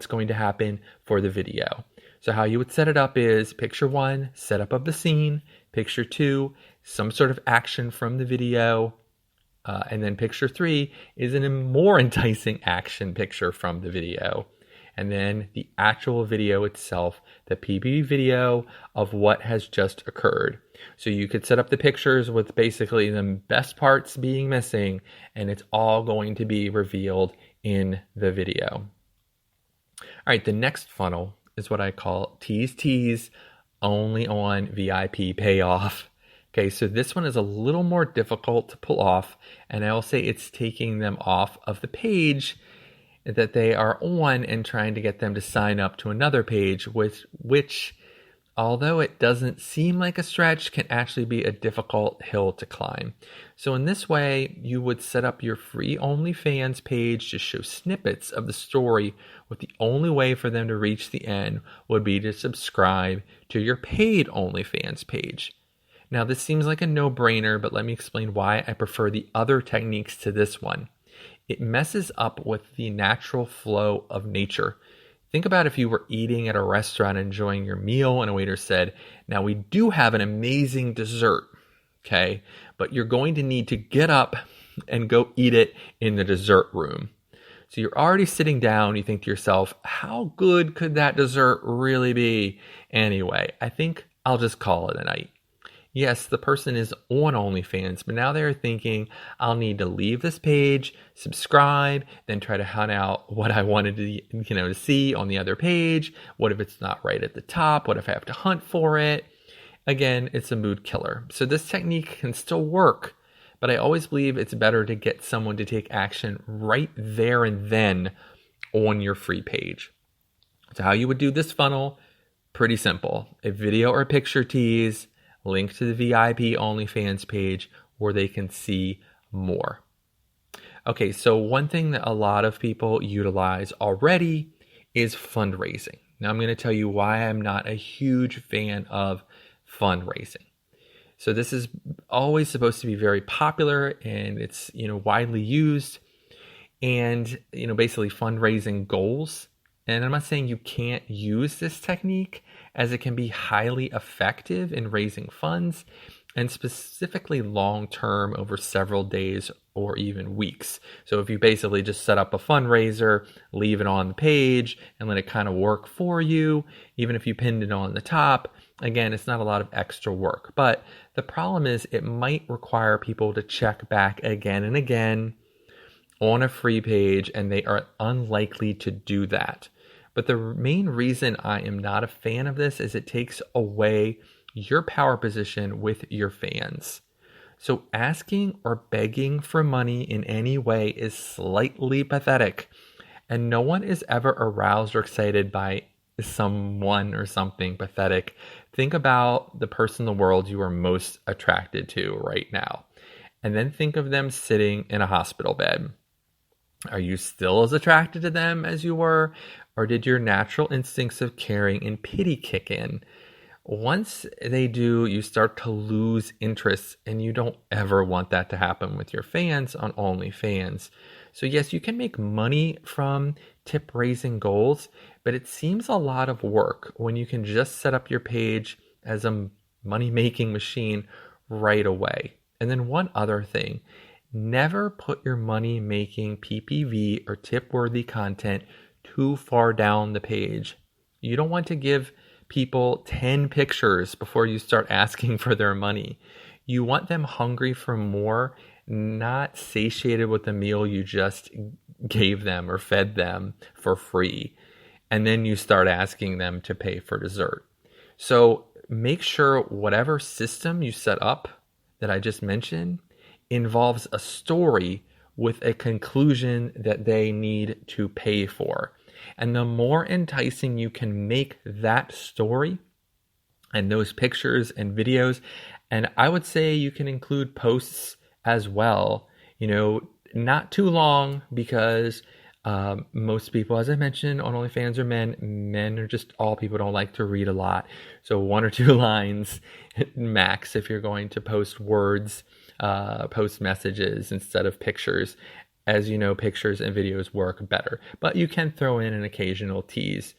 what's going to happen for the video. So how you would set it up is picture 1, setup of the scene, picture 2, some sort of action from the video, and then picture 3 is a more enticing action picture from the video. And then the actual video itself, the PPV video of what has just occurred. So you could set up the pictures with basically the best parts being missing, and it's all going to be revealed in the video. All right, the next funnel is what I call TST only on VIP Payoff. Okay, so this one is a little more difficult to pull off, and I'll say it's taking them off of the page that they are on and trying to get them to sign up to another page, which although it doesn't seem like a stretch, can actually be a difficult hill to climb. So in this way, you would set up your free OnlyFans page to show snippets of the story, with the only way for them to reach the end would be to subscribe to your paid OnlyFans page. Now, this seems like a no-brainer, but let me explain why I prefer the other techniques to this one. It messes up with the natural flow of nature. Think about if you were eating at a restaurant enjoying your meal and a waiter said, "Now we do have an amazing dessert, okay? But you're going to need to get up and go eat it in the dessert room." So you're already sitting down, you think to yourself, how good could that dessert really be? Anyway, I think I'll just call it a night. Yes, the person is on OnlyFans, but now they're thinking, I'll need to leave this page, subscribe, then try to hunt out what I wanted to see on the other page. What if it's not right at the top? What if I have to hunt for it? Again, it's a mood killer. So this technique can still work, but I always believe it's better to get someone to take action right there and then on your free page. So how you would do this funnel, pretty simple. A video or picture tease, link to the VIP OnlyFans page where they can see more. Okay, so one thing that a lot of people utilize already is fundraising. Now I'm going to tell you why I'm not a huge fan of fundraising. So this is always supposed to be very popular, and it's widely used, and basically fundraising goals. And I'm not saying you can't use this technique, as it can be highly effective in raising funds, and specifically long-term over several days or even weeks. So if you basically just set up a fundraiser, leave it on the page, and let it kind of work for you, even if you pinned it on the top, again, it's not a lot of extra work. But the problem is it might require people to check back again and again on a free page, and they are unlikely to do that. But the main reason I am not a fan of this is it takes away your power position with your fans. So asking or begging for money in any way is slightly pathetic, and no one is ever aroused or excited by someone or something pathetic. Think about the person in the world you are most attracted to right now, and then think of them sitting in a hospital bed. Are you still as attracted to them as you were, or did your natural instincts of caring and pity kick in? Once they do, you start to lose interest, and you don't ever want that to happen with your fans on OnlyFans. So yes, you can make money from tip raising goals, but it seems a lot of work when you can just set up your page as a money-making machine right away. And then one other thing, never put your money-making PPV or tip-worthy content too far down the page. You don't want to give people 10 pictures before you start asking for their money. You want them hungry for more, not satiated with the meal you just gave them or fed them for free. And then you start asking them to pay for dessert. So make sure whatever system you set up that I just mentioned involves a story with a conclusion that they need to pay for. And the more enticing you can make that story and those pictures and videos, and I would say you can include posts as well, not too long, because most people, as I mentioned, on OnlyFans are men. Men are just all people don't like to read a lot. So 1 or 2 lines max if you're going to post words, post messages instead of pictures. as you know, pictures and videos work better. But you can throw in an occasional tease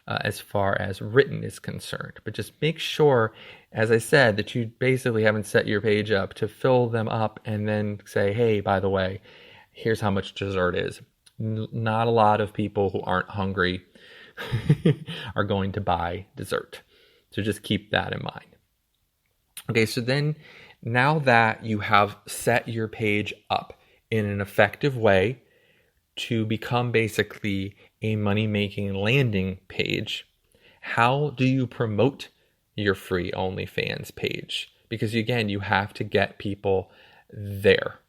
as far as written is concerned. But just make sure, as I said, that you basically haven't set your page up to fill them up and then say, hey, by the way, here's how much dessert is. Not a lot of people who aren't hungry are going to buy dessert. So just keep that in mind. Okay, so then now that you have set your page up in an effective way to become basically a money-making landing page, how do you promote your free OnlyFans page? Because again, you have to get people there.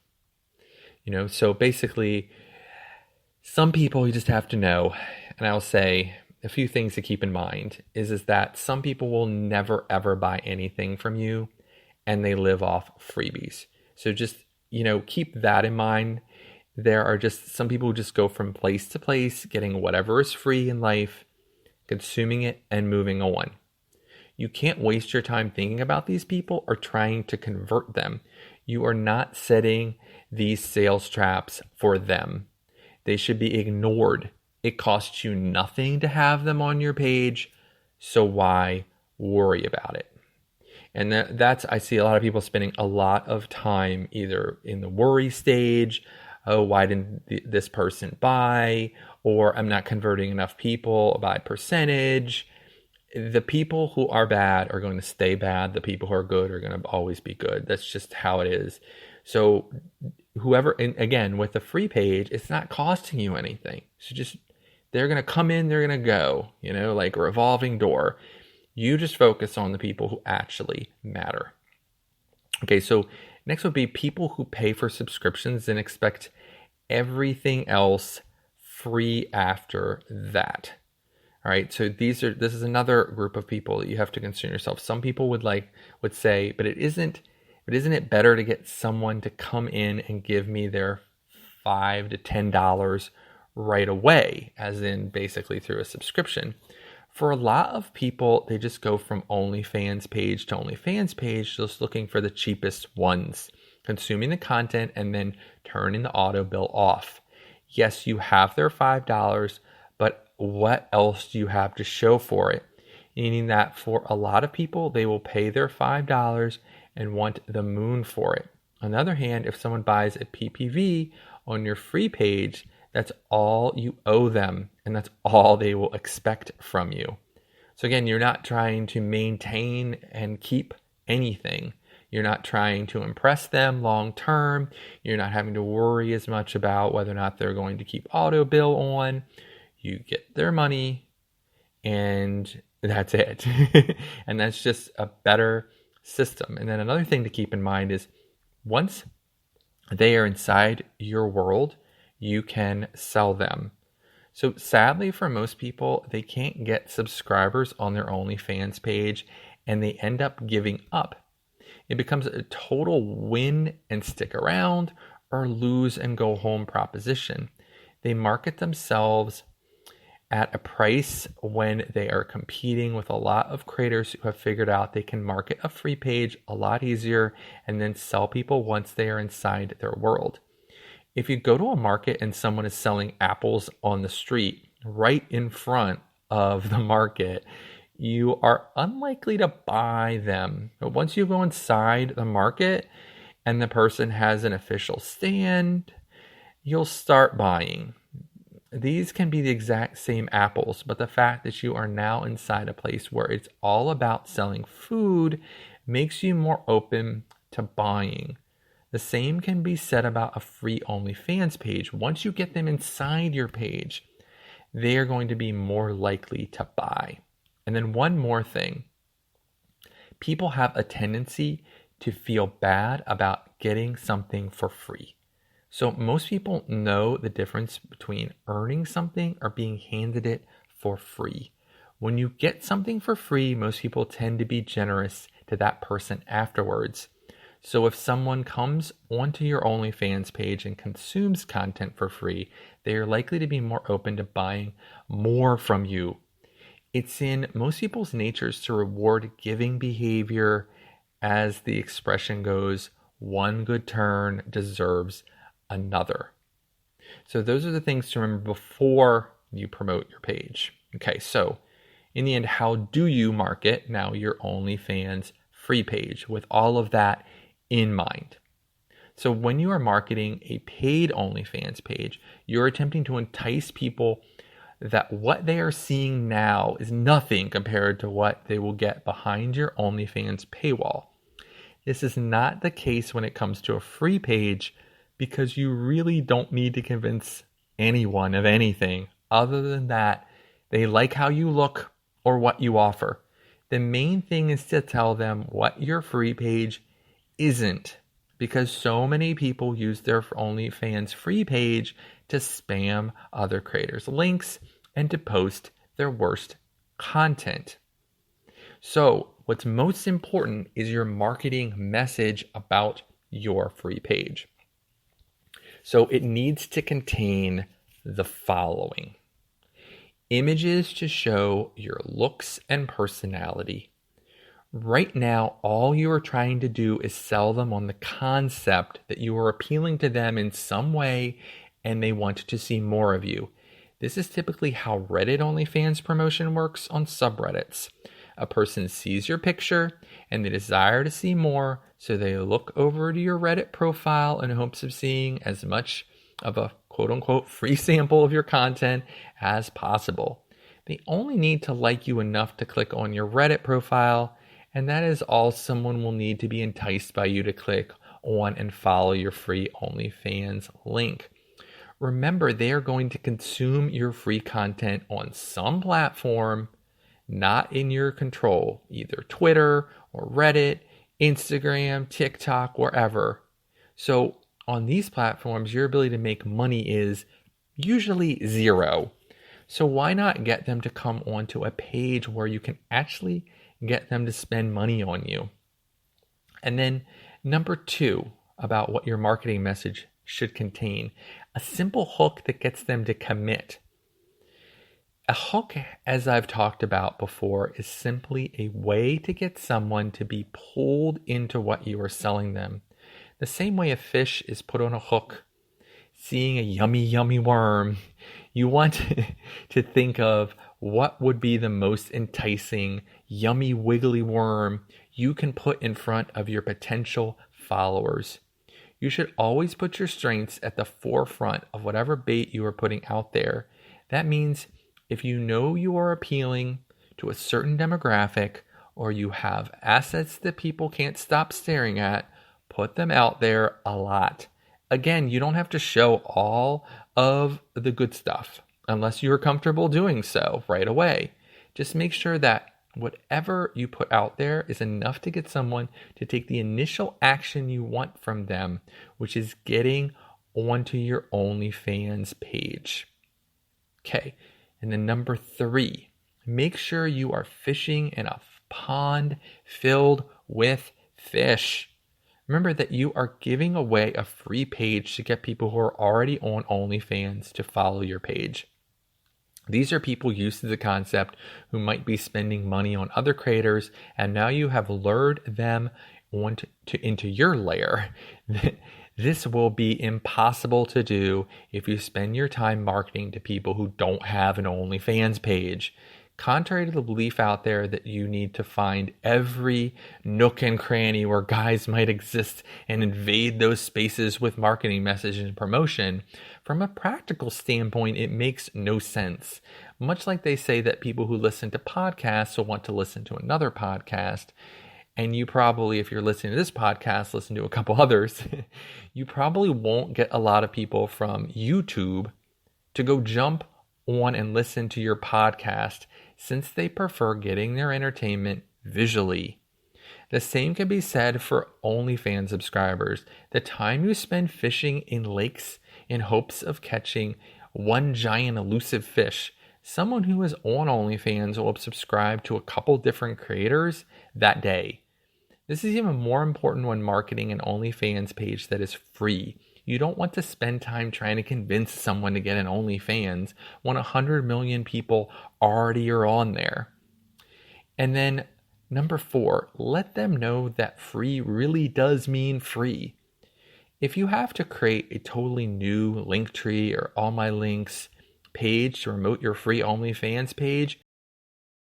So basically, some people you just have to know, and I'll say a few things to keep in mind is that some people will never ever buy anything from you and they live off freebies. So just, keep that in mind. There are just some people who just go from place to place, getting whatever is free in life, consuming it, and moving on. You can't waste your time thinking about these people or trying to convert them. You are not setting these sales traps for them. They should be ignored. It costs you nothing to have them on your page, so why worry about it? And that's, I see a lot of people spending a lot of time either in the worry stage, oh, why didn't this person buy? Or I'm not converting enough people by percentage. The people who are bad are going to stay bad. The people who are good are going to always be good. That's just how it is. So whoever, and again, with the free page, it's not costing you anything. So just, they're going to come in, they're going to go, like a revolving door. You just focus on the people who actually matter. Okay, so next would be people who pay for subscriptions and expect everything else free after that. All right, so this is another group of people that you have to concern yourself. Some people would say, but isn't it better to get someone to come in and give me their $5 to $10 right away, as in basically through a subscription? For a lot of people, they just go from OnlyFans page to OnlyFans page, just looking for the cheapest ones, consuming the content and then turning the auto bill off. Yes, you have their $5, but what else do you have to show for it? Meaning that for a lot of people, they will pay their $5 and want the moon for it. On the other hand, if someone buys a PPV on your free page, that's all you owe them, and that's all they will expect from you. So again, you're not trying to maintain and keep anything. You're not trying to impress them long term. You're not having to worry as much about whether or not they're going to keep auto bill on. You get their money, and that's it. And that's just a better system. And then another thing to keep in mind is once they are inside your world, you can sell them. So sadly for most people, they can't get subscribers on their OnlyFans page and they end up giving up. It becomes a total win and stick around or lose and go home proposition. They market themselves at a price when they are competing with a lot of creators who have figured out they can market a free page a lot easier and then sell people once they are inside their world. If you go to a market and someone is selling apples on the street right in front of the market, you are unlikely to buy them. But once you go inside the market and the person has an official stand, you'll start buying. These can be the exact same apples, but the fact that you are now inside a place where it's all about selling food makes you more open to buying. The same can be said about a free OnlyFans page. Once you get them inside your page, they are going to be more likely to buy. And then one more thing. People have a tendency to feel bad about getting something for free. So most people know the difference between earning something or being handed it for free. When you get something for free, most people tend to be generous to that person afterwards. So if someone comes onto your OnlyFans page and consumes content for free, they are likely to be more open to buying more from you. It's in most people's natures to reward giving behavior. As the expression goes, one good turn deserves another. So those are the things to remember before you promote your page. Okay, so in the end, how do you market now your OnlyFans free page with all of that in mind? So when you are marketing a paid OnlyFans page, you're attempting to entice people that what they are seeing now is nothing compared to what they will get behind your OnlyFans paywall. This is not the case when it comes to a free page because you really don't need to convince anyone of anything other than that they like how you look or what you offer. The main thing is to tell them what your free page isn't, because so many people use their OnlyFans free page to spam other creators' links and to post their worst content. So what's most important is your marketing message about your free page. So it needs to contain the following: images to show your looks and personality. Right now, all you are trying to do is sell them on the concept that you are appealing to them in some way and they want to see more of you. This is typically how Reddit OnlyFans promotion works on subreddits. A person sees your picture and they desire to see more, so they look over to your Reddit profile in hopes of seeing as much of a quote-unquote free sample of your content as possible. They only need to like you enough to click on your Reddit profile, and that is all someone will need to be enticed by you to click on and follow your free OnlyFans link. Remember, they are going to consume your free content on some platform not in your control, either Twitter or Reddit, Instagram, TikTok, wherever. So on these platforms, your ability to make money is usually zero. So why not get them to come onto a page where you can actually get them to spend money on you? And then number 2, about what your marketing message should contain: a simple hook that gets them to commit. A hook, as I've talked about before, is simply a way to get someone to be pulled into what you are selling them. The same way a fish is put on a hook, seeing a yummy, yummy worm, you want to think of what would be the most enticing, yummy, wiggly worm you can put in front of your potential followers. You should always put your strengths at the forefront of whatever bait you are putting out there. That means if you know you are appealing to a certain demographic, or you have assets that people can't stop staring at, put them out there a lot. Again, you don't have to show all of the good stuff unless you're comfortable doing so right away. Just make sure that whatever you put out there is enough to get someone to take the initial action you want from them, which is getting onto your OnlyFans page. Okay. And then number 3, make sure you are fishing in a pond filled with fish. Remember that you are giving away a free page to get people who are already on OnlyFans to follow your page. These are people used to the concept who might be spending money on other creators, and now you have lured them into your lair. This will be impossible to do if you spend your time marketing to people who don't have an OnlyFans page. Contrary to the belief out there that you need to find every nook and cranny where guys might exist and invade those spaces with marketing messages and promotion, from a practical standpoint, it makes no sense. Much like they say that people who listen to podcasts will want to listen to another podcast, and you probably, if you're listening to this podcast, listen to a couple others, you probably won't get a lot of people from YouTube to go jump on and listen to your podcast, since they prefer getting their entertainment visually. The same can be said for OnlyFans subscribers. The time you spend fishing in lakes in hopes of catching one giant elusive fish, someone who is on OnlyFans will subscribe to a couple different creators that day. This is even more important when marketing an OnlyFans page that is free. You don't want to spend time trying to convince someone to get an OnlyFans when 100 million people already are on there. And then number 4, let them know that free really does mean free. If you have to create a totally new Linktree or All My Links page to promote your free OnlyFans page,